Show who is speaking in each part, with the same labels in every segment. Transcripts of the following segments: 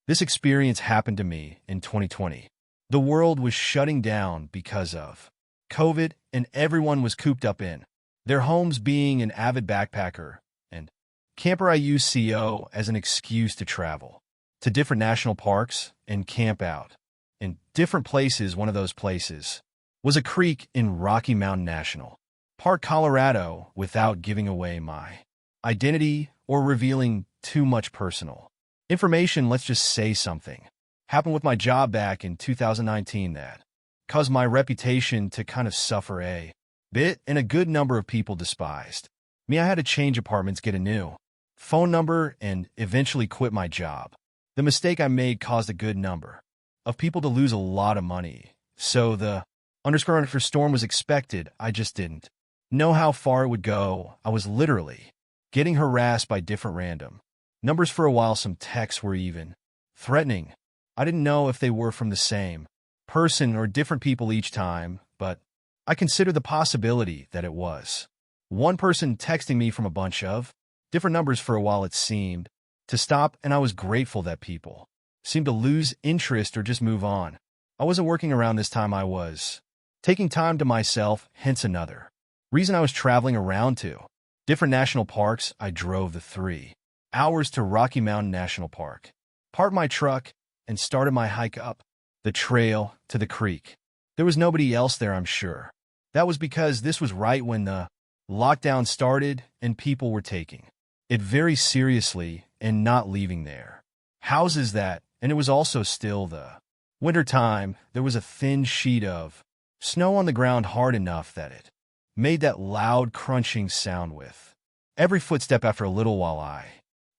Speaker 1: This experience happened to me in 2020. The world was shutting down because of COVID, and everyone was cooped up in their homes. Being an avid backpacker and camper, I used CO as an excuse to travel to different national parks and camp out in different places. One of those places was a creek in Rocky Mountain National Park, Colorado, without giving away my identity or revealing too much personal information. Let's just say something happened with my job back in 2019 that caused my reputation to kind of suffer a bit, and a good number of people despised me. I had to change apartments, get a new phone number, and eventually quit my job. The mistake I made caused a good number of people to lose a lot of money. So the underscore storm was expected. I just didn't know how far it would go. I was literally getting harassed by different random numbers for a while. Some texts were even threatening. I didn't know if they were from the same person or different people each time, but I considered the possibility that it was one person texting me from a bunch of different numbers. For a while it seemed to stop, and I was grateful that people seemed to lose interest or just move on. I wasn't working around this time. I was taking time to myself, hence another reason I was traveling around to different national parks. I drove the 3 hours to Rocky Mountain National Park, parked my truck, and started my hike up the trail to the creek. There was nobody else there, I'm sure. That was because this was right when the lockdown started and people were taking it very seriously and not leaving their houses. And it was also still the winter time. There was a thin sheet of snow on the ground, hard enough that it made that loud crunching sound with every footstep. After a little while I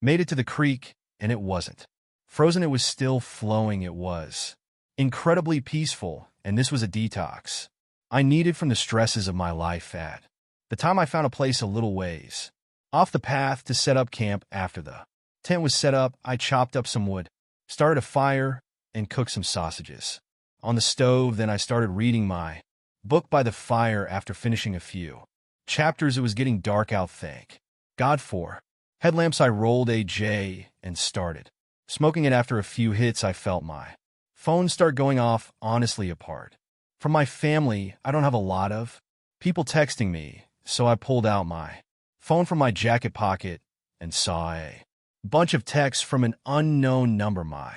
Speaker 1: made it to the creek, and it wasn't frozen. It was still flowing. It was incredibly peaceful, and this was a detox I needed from the stresses of my life. At the time, I found a place a little ways off the path to set up camp. After the tent was set up, I chopped up some wood, started a fire, and cooked some sausages on the stove. Then I started reading my book by the fire. After finishing a few chapters, it was getting dark out. Thank God for headlamps. I rolled a J and started smoking it. After a few hits, I felt my phone start going off. Honestly, apart from my family, I don't have a lot of people texting me, so I pulled out my phone from my jacket pocket and saw a bunch of texts from an unknown number. My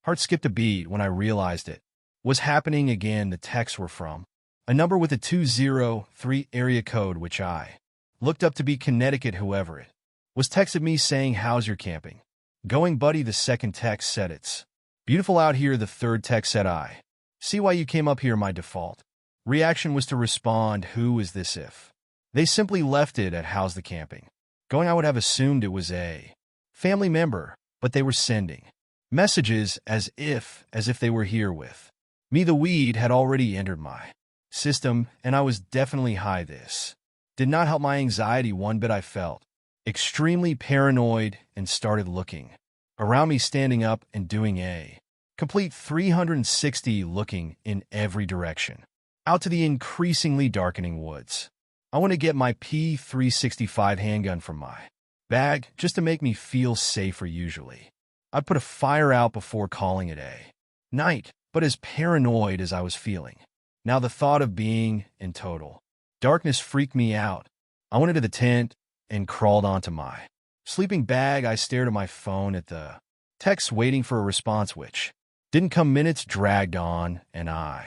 Speaker 1: heart skipped a beat when I realized it was happening again. The texts were from a number with a 203 area code, which I looked up to be Connecticut. Whoever it was texted me saying, "How's your camping going, buddy?" The second text said, "It's beautiful out here." The third text said, "I see why you came up here." My default reaction was to respond, "Who is this?" If they simply left it at "How's the camping going?" I would have assumed it was a family member, but they were sending messages as if they were here with me. The weed had already entered my system, and I was definitely high. This did not help my anxiety one bit. I felt extremely paranoid and started looking around me, standing up and doing a complete 360, looking in every direction out to the increasingly darkening woods. I want to get my P365 handgun from my bag just to make me feel safer. Usually, I'd put a fire out before calling it a night, but as paranoid as I was feeling, now the thought of being in total darkness freaked me out. I went into the tent and crawled onto my sleeping bag. I stared at my phone at the text, waiting for a response, which didn't come. Minutes dragged on, and I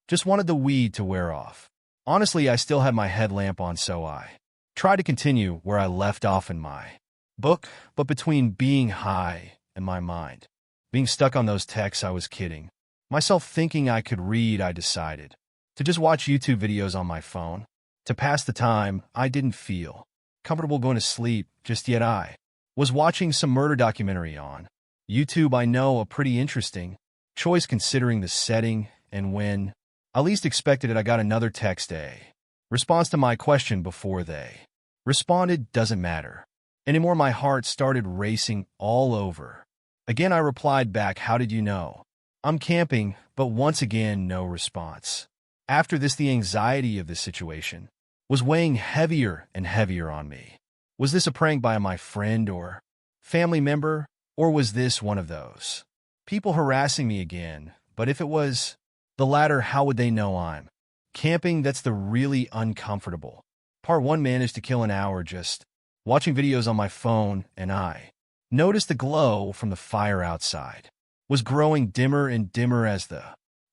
Speaker 1: just wanted the weed to wear off. Honestly, I still had my headlamp on, so I tried to continue where I left off in my book, but between being high and my mind being stuck on those texts, I was kidding myself thinking I could read. I decided to just watch YouTube videos on my phone to pass the time. I didn't feel comfortable going to sleep just yet. I was watching some murder documentary on YouTube. I know, a pretty interesting choice considering the setting, and when I least expected it, I got another text, a response to my question before they responded. Doesn't matter anymore. My heart started racing all over. Again, I replied back, "How did you know I'm camping?" But once again, no response. After this, the anxiety of this situation was weighing heavier and heavier on me. Was this a prank by my friend or family member, or was this one of those people harassing me again, but if it was the latter, how would they know I'm camping? That's the really uncomfortable part. One managed to kill an hour just watching videos on my phone, and I noticed the glow from the fire outside was growing dimmer and dimmer as the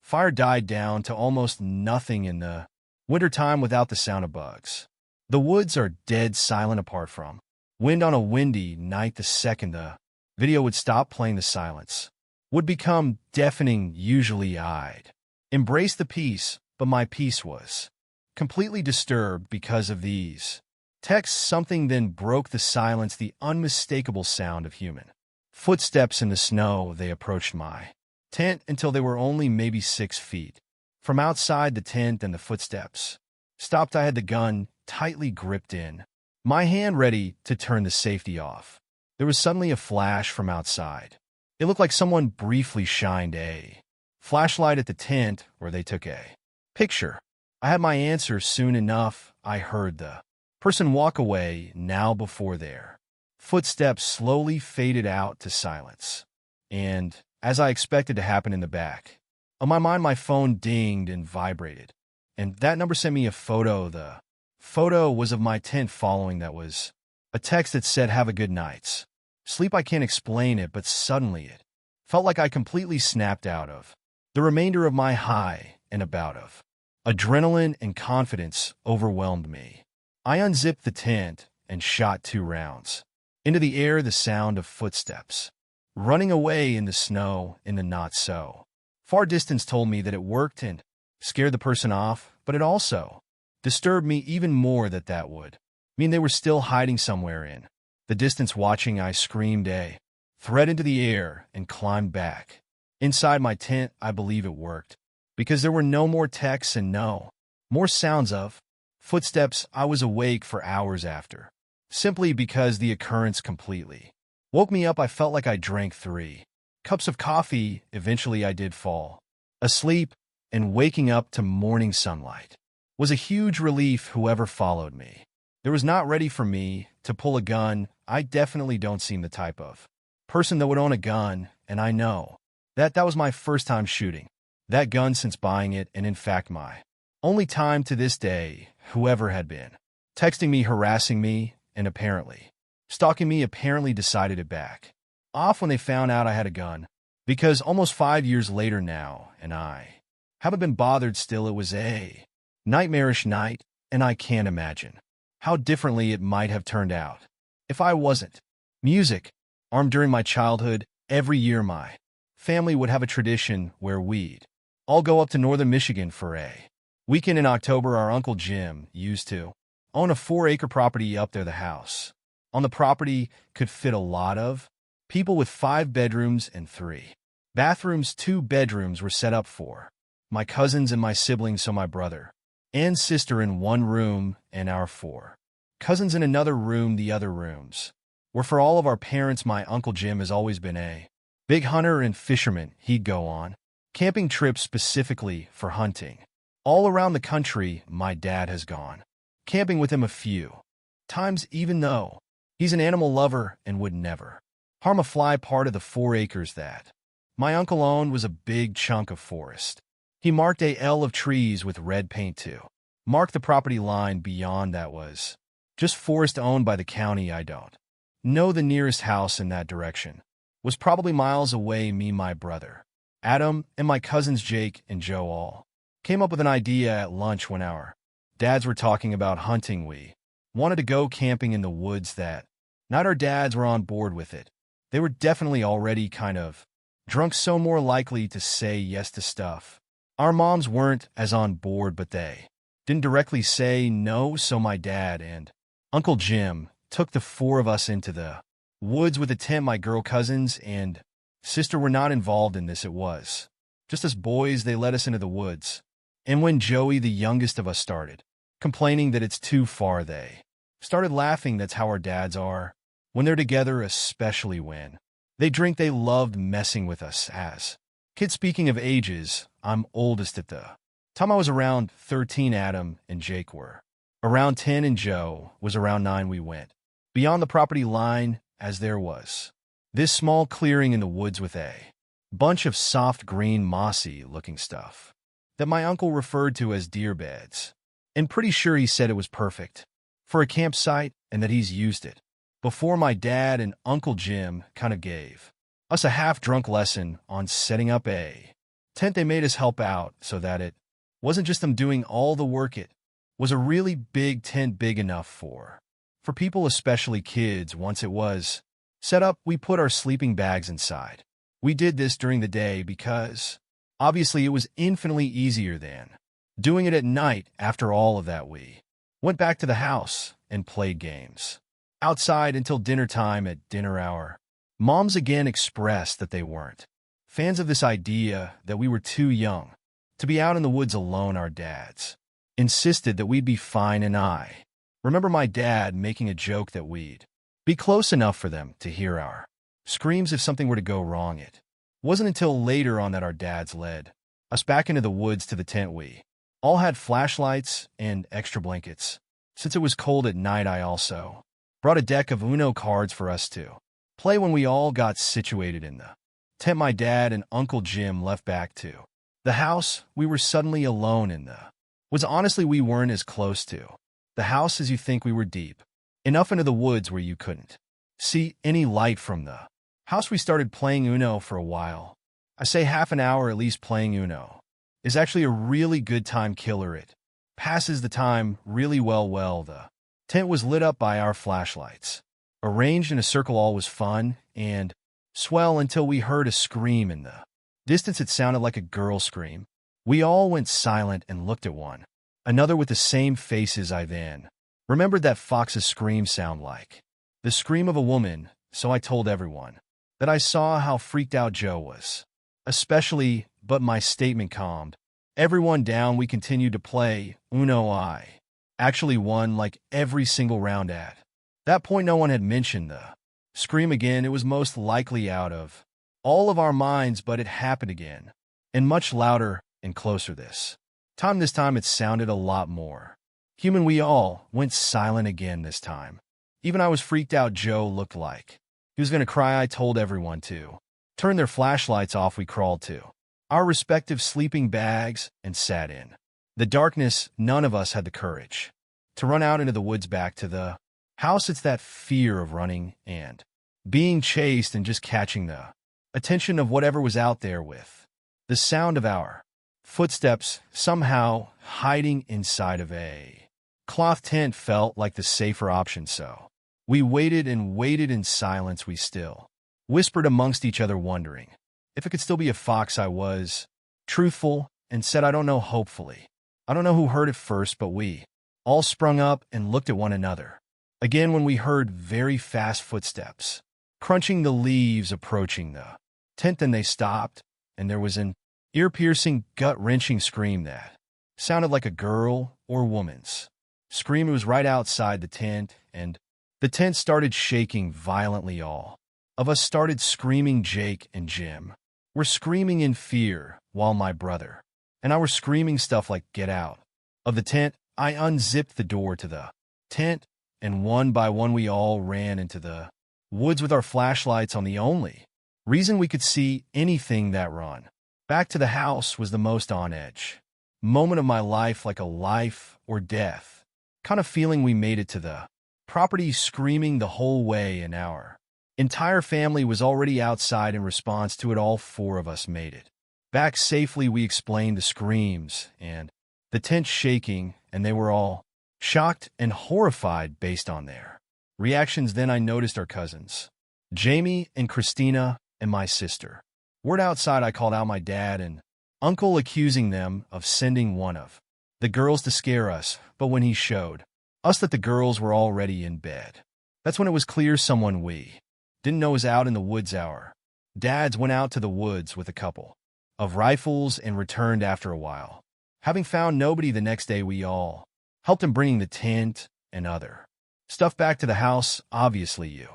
Speaker 1: fire died down to almost nothing in the wintertime without the sound of bugs. The woods are dead silent apart from wind on a windy night. The second the video would stop playing, the silence would become deafening. Usually I'd embrace the peace, but my peace was completely disturbed because of these texts. Something then broke the silence, the unmistakable sound of human footsteps in the snow. They approached my tent until they were only maybe 6 feet from outside the tent, and the footsteps stopped. I had the gun tightly gripped in my hand, ready to turn the safety off. There was suddenly a flash from outside. It looked like someone briefly shined a flashlight at the tent, where they took a picture. I had my answer soon enough. I heard the person walk away. Now, before their footsteps slowly faded out to silence, and as I expected to happen, in the back of my mind, my phone dinged and vibrated, and that number sent me a photo. The photo was of my tent following. That was a text that said, "Have a good night's sleep." I can't explain it, but suddenly it felt like I completely snapped out of the remainder of my high, and a bout of adrenaline and confidence overwhelmed me. I unzipped the tent and shot 2 rounds into the air. The sound of footsteps running away in the snow in the not so far distance told me that it worked and scared the person off, but it also disturbed me even more that would mean they were still hiding somewhere in the distance watching. I screamed a threat into the air and climbed back inside my tent. I believe it worked because there were no more texts and no more sounds of footsteps. I was awake for hours after, simply because the occurrence completely woke me up. I felt like I drank 3 cups of coffee. Eventually I did fall asleep, and waking up to morning sunlight was a huge relief. Whoever followed me, there was not ready for me to pull a gun. I definitely don't seem the type of person that would own a gun, and I know that was my first time shooting that gun since buying it, and in fact my only time to this day. Whoever had been texting me, harassing me, and apparently stalking me apparently decided it back off when they found out I had a gun, because almost 5 years later now, and I haven't been bothered still. It was a nightmarish night, and I can't imagine how differently it might have turned out if I wasn't music armed. During my childhood, every year my family would have a tradition where we'd all go up to northern Michigan for a weekend in October. Our Uncle Jim used to own a 4-acre property up there. The house on the property could fit a lot of people, with 5 bedrooms and 3 bathrooms. 2 bedrooms were set up for my cousins and my siblings, so my brother and sister in one room, and our 4 cousins in another room. The other rooms were for all of our parents. My Uncle Jim has always been a big hunter and fisherman. He'd go on camping trips specifically for hunting all around the country. My dad has gone camping with him a few times, even though he's an animal lover and would never harm a fly. Part of the 4 acres that my uncle owned was a big chunk of forest. He marked a L of trees with red paint to mark the property line. Beyond that was just forest owned by the county. I don't know the nearest house in that direction was probably miles away. Me, my brother Adam, and my cousins Jake and Joe all came up with an idea at lunch when our dads were talking about hunting. We wanted to go camping in the woods that night. Our dads were on board with it. They were definitely already kind of drunk, so more likely to say yes to stuff. Our moms weren't as on board, but they didn't directly say no, so my dad and Uncle Jim took the 4 of us into the woods with a tent. My girl cousins and sister were not involved in this. It was just us boys. They led us into the woods, and when Joey, the youngest of us, started complaining that it's too far, they started laughing. That's how our dads are when they're together, especially when they drink. They loved messing with us as kids. Speaking of ages, I'm oldest. At the time I was around 13. Adam and Jake were around 10, and Joe was around 9. We went beyond the property line, as there was this small clearing in the woods with a bunch of soft green mossy-looking stuff that my uncle referred to as deer beds. And pretty sure he said it was perfect for a campsite and that he's used it before. My dad and Uncle Jim kind of gave us a half-drunk lesson on setting up a tent. They made us help out so that it wasn't just them doing all the work. It was a really big tent, big enough for people, especially kids. Once it was set up, we put our sleeping bags inside. We did this during the day because obviously it was infinitely easier than doing it at night. After all of that, we went back to the house and played games outside until dinner time. At dinner hour, moms again expressed that they weren't fans of this idea, that we were too young to be out in the woods alone. Our dads insisted that we'd be fine, and I remember my dad making a joke that we'd be close enough for them to hear our screams if something were to go wrong. It wasn't until later on that our dads led us back into the woods to the tent. We all had flashlights and extra blankets. Since it was cold at night, I also brought a deck of Uno cards for us to play when we all got situated in the tent. My dad and Uncle Jim left back to the house. We were suddenly alone in the woods. Honestly, we weren't as close to the house as you think. We were deep enough into the woods where you couldn't see any light from the house. We started playing Uno for a while. I say half an hour at least. Playing Uno is actually a really good time killer. It passes the time really well. The tent was lit up by our flashlights, arranged in a circle. All was fun and swell until we heard a scream in the distance. It sounded like a girl scream. We all went silent and looked at one another with the same faces. I then remembered that Fox's scream sounded like the scream of a woman, so I told everyone that I saw how freaked out Joe was, especially, but my statement calmed everyone down. We continued to play Uno. I actually won like every single round. At that point, no one had mentioned the scream again. It was most likely out of all of our minds, but it happened again, and much louder and closer this time. This time it sounded a lot more human. We all went silent again this time. Even I was freaked out. Joe looked like he was going to cry. I told everyone to turn their flashlights off. We crawled to our respective sleeping bags and sat in the darkness. None of us had the courage to run out into the woods back to the house. It's that fear of running and being chased and just catching the attention of whatever was out there, with the sound of our footsteps somehow hiding inside of a cloth tent felt like the safer option. So we waited and waited in silence. We still whispered amongst each other, wondering if it could still be a fox. I was truthful and said, I don't know. Hopefully. I don't know who heard it first, but we all sprung up and looked at one another again when we heard very fast footsteps crunching the leaves approaching the tent. Then they stopped, and there was an ear-piercing, gut-wrenching scream that sounded like a girl or woman's scream. It was right outside the tent, and the tent started shaking violently. All of us started screaming. Jake and Jim were screaming in fear, while my brother and I were screaming stuff like, get out of the tent. I unzipped the door to the tent, and one by one we all ran into the woods with our flashlights on. The only reason we could see anything. That run back to the house was the most on edge moment of my life, like a life or death kind of feeling. We made it to the property screaming the whole way, and our entire family was already outside in response to it. All four of us made it back safely. We explained the screams and the tent shaking, and they were all shocked and horrified based on their reactions. Then I noticed our cousins, Jamie and Christina, and my sister weren't outside. I called out my dad and uncle, accusing them of sending one of the girls to scare us, but when he showed us that the girls were already in bed, that's when it was clear someone we didn't know was out in the woods. Our dads went out to the woods with a couple of rifles and returned after a while. Having found nobody the next day, we all helped in bringing the tent and other stuff back to the house. Obviously, you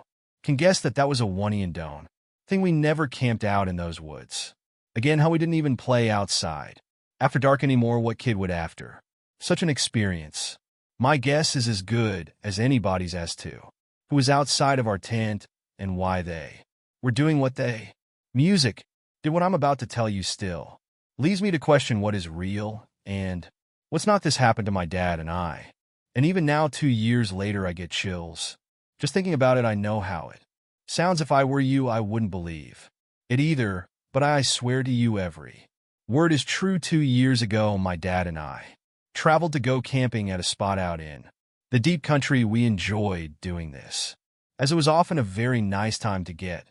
Speaker 1: can guess that that was a one and done thing. We never camped out in those woods again. How we didn't even play outside after dark anymore. What kid would after such an experience? My guess is as good as anybody's as to who was outside of our tent and why they were doing what they. Music Did what I'm about to tell you still leads me to question what is real and what's not. This happened to my dad and I. And even now, 2 years later, I get chills. Just thinking about it, I know how it sounds. If I were you, I wouldn't believe it either, but I swear to you every word is true. 2 years ago, my dad and I traveled to go camping at a spot out in the deep country. We enjoyed doing this, as it was often a very nice time to get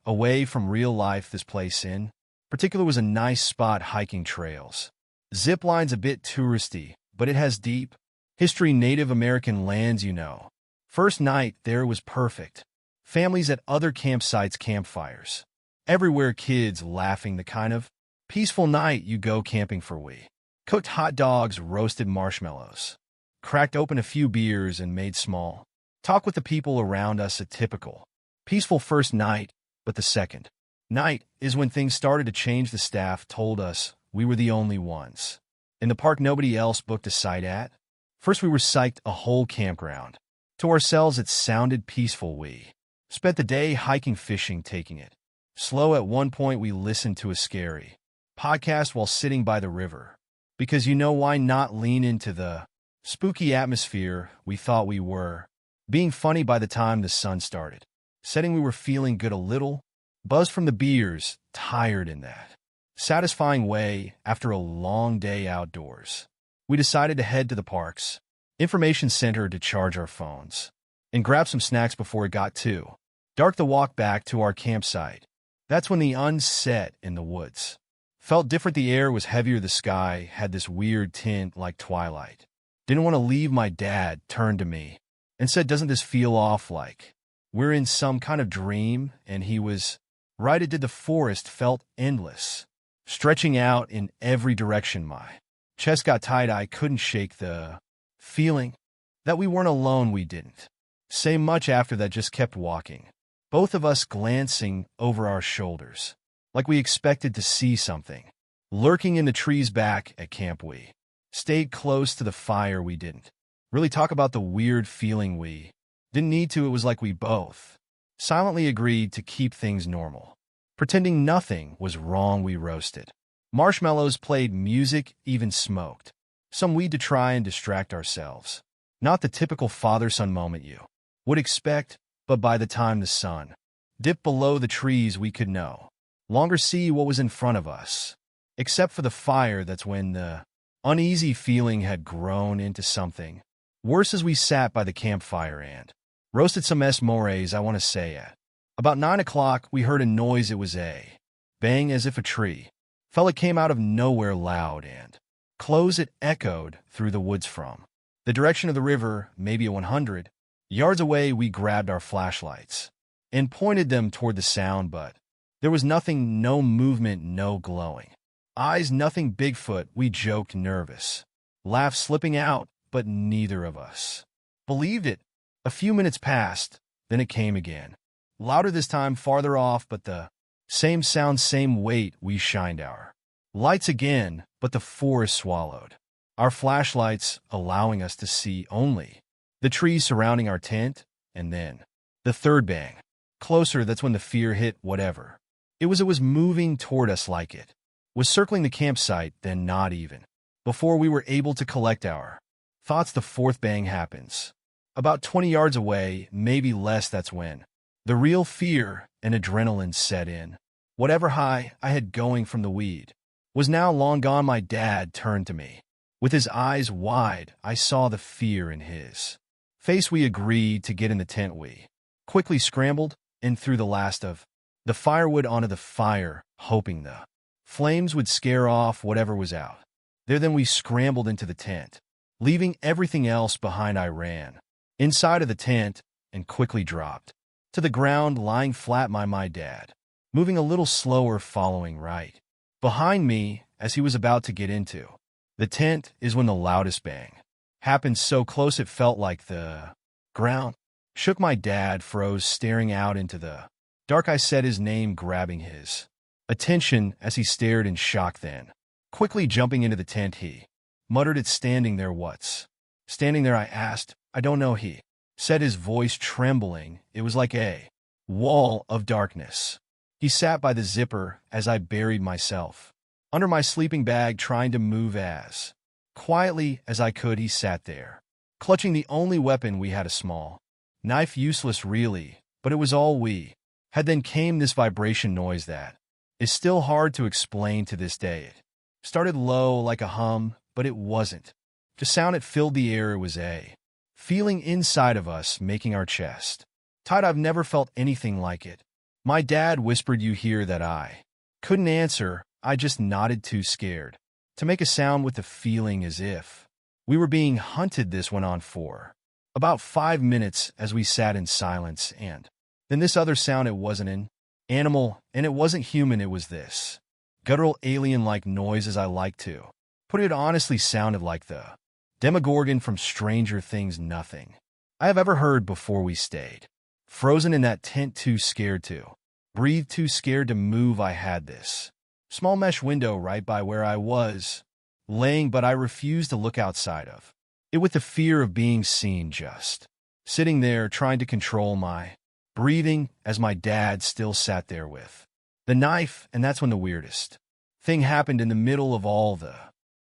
Speaker 1: away from real life. This place in particular was a nice spot, hiking trails. Zip lines a bit touristy, but it has deep history, Native American lands, you know. First night there was perfect. Families at other campsites, campfires everywhere, kids laughing, the kind of peaceful night you go camping for. We cooked hot dogs, roasted marshmallows, cracked open a few beers, and made small talk with the people around us. A typical peaceful first night, but the second night is when things started to change. The staff told us we were the only ones in the park. Nobody else booked a site at first. We were psyched, a whole campground to ourselves. It sounded peaceful. We spent the day hiking, fishing, taking it slow. At one point, we listened to a scary podcast while sitting by the river, because you know, why not lean into the spooky atmosphere? We thought we were being funny. By the time the sun started setting, we were feeling good, a little buzzed from the beers, tired in that satisfying way after a long day outdoors. We decided to head to the park's information center to charge our phones and grab some snacks before it got too dark. The walk back to our campsite, that's when the unset in the woods felt different. The air was heavier. The sky had this weird tint like twilight. Didn't want to leave. My dad turned to me and said, "Doesn't this feel off, like we're in some kind of dream?" And he was right. It did. The forest felt endless, stretching out in every direction. My chest got tight. I couldn't shake the feeling that we weren't alone. We didn't say much after that, just kept walking, both of us glancing over our shoulders like we expected to see something lurking in the trees. Back at camp, we stayed close to the fire. We didn't really talk about the weird feeling. We didn't need to. It was like we both silently agreed to keep things normal, pretending nothing was wrong. We roasted marshmallows, played music, even smoked some weed to try and distract ourselves. Not the typical father-son moment you would expect, but by the time the sun dipped below the trees, we could no longer see what was in front of us, except for the fire. That's when the uneasy feeling had grown into something worse. As we sat by the campfire and roasted some s'mores, I want to say at about 9 o'clock, we heard a noise. It was a bang, as if a tree fell. It came out of nowhere, loud and close. It echoed through the woods from the direction of the river, maybe 100 yards away. We grabbed our flashlights and pointed them toward the sound, but there was nothing, no movement, no glowing eyes, nothing. Bigfoot, we joked, nervous laugh slipping out, but neither of us believed it. A few minutes passed, then it came again, louder this time, farther off, but the same sound, same weight. We shined our lights again, but the forest swallowed our flashlights, allowing us to see only the trees surrounding our tent. And then the third bang, closer. That's when the fear hit. Whatever it was moving toward us like it was circling the campsite. Then, not even before we were able to collect our thoughts, the fourth bang happens about 20 yards away, maybe less. That's when the real fear and adrenaline set in. Whatever high I had going from the weed was now long gone. My dad turned to me with his eyes wide. I saw the fear in his face. We agreed to get in the tent. We quickly scrambled and threw the last of the firewood onto the fire, hoping the flames would scare off whatever was out there. Then we scrambled into the tent, leaving everything else behind. I ran inside of the tent and quickly dropped to the ground, lying flat. My dad moving a little slower, following right behind me as he was about to get into the tent. Is when the loudest bang happened, so close it felt like the ground shook. My dad froze, staring out into the dark. I said his name, grabbing his attention as he stared in shock. Then, quickly jumping into the tent, he muttered, "It's standing there." "What's standing there?" I asked. "I don't know," he said, his voice trembling. It was like a wall of darkness He sat by the zipper as I buried myself under my sleeping bag, trying to move as quietly as I could. He sat there, clutching the only weapon we had, a small knife, useless really, but it was all we had. Then came this vibration noise that is still hard to explain to this day. It started low like a hum, but it wasn't just sound. It filled the air. It was a feeling inside of us, making our chest tight. I've never felt anything like it. My dad whispered, "You hear that?" I couldn't answer. I just nodded, too scared to make a sound, with the feeling as if we were being hunted. This went on for about 5 minutes as we sat in silence, and then this other sound. It wasn't an animal, and it wasn't human. It was this guttural, alien-like noise, as I like to put it. Honestly, sounded like the Demogorgon from Stranger Things. Nothing I have ever heard before. We stayed frozen in that tent, too scared to breathe, too scared to move. I had this small mesh window right by where I was laying, but I refused to look outside of it, with the fear of being seen, just sitting there trying to control my breathing as my dad still sat there with the knife. And that's when the weirdest thing happened. In the middle of all the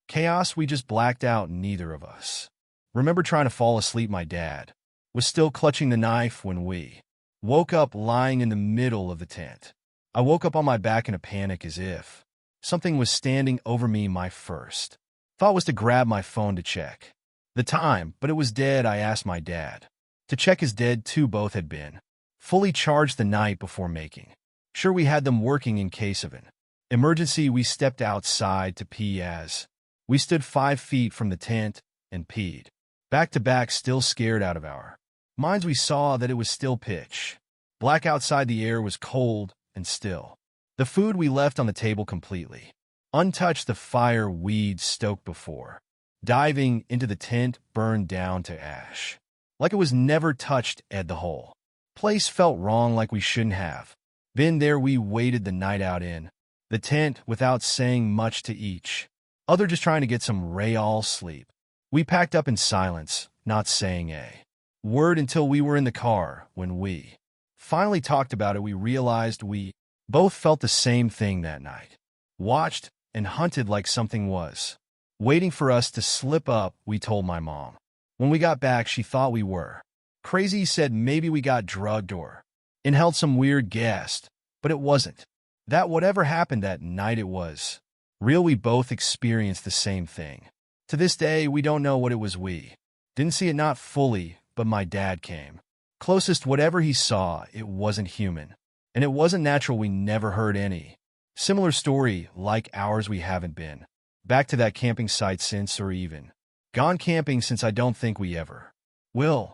Speaker 1: chaos, we just blacked out. Neither of us remember trying to fall asleep. My dad was still clutching the knife when we woke up, lying in the middle of the tent. I woke up on my back in a panic, as if something was standing over me. My first thought was to grab my phone to check the time, but it was dead. I asked my dad to check his dead too. Both had been fully charged the night before, making sure we had them working in case of an emergency. We stepped outside to pee as we stood 5 feet from the tent and peed back to back, still scared out of our minds. We saw that it was still pitch black outside. The air was cold and still. The food we left on the table completely untouched. The fire we'd stoked before diving into the tent burned down to ash, like it was never touched. Ed, the whole place felt wrong, like we shouldn't have been there. We waited the night out in the tent without saying much to each other, just trying to get some real sleep. We packed up in silence, not saying a word until we were in the car. When we finally talked about it, we realized we both felt the same thing that night. Watched and hunted, like something was waiting for us to slip up. We told my mom when we got back. She thought we were crazy, said maybe we got drugged or inhaled some weird gas, but it wasn't that. Whatever happened that night, it was real. We both experienced the same thing. To this day, we don't know what it was. We didn't see it, not fully, but my dad came closest. Whatever he saw, it wasn't human, and it wasn't natural. We never heard any similar story like ours. We haven't been back to that camping site since, or even gone camping since. I don't think we ever will.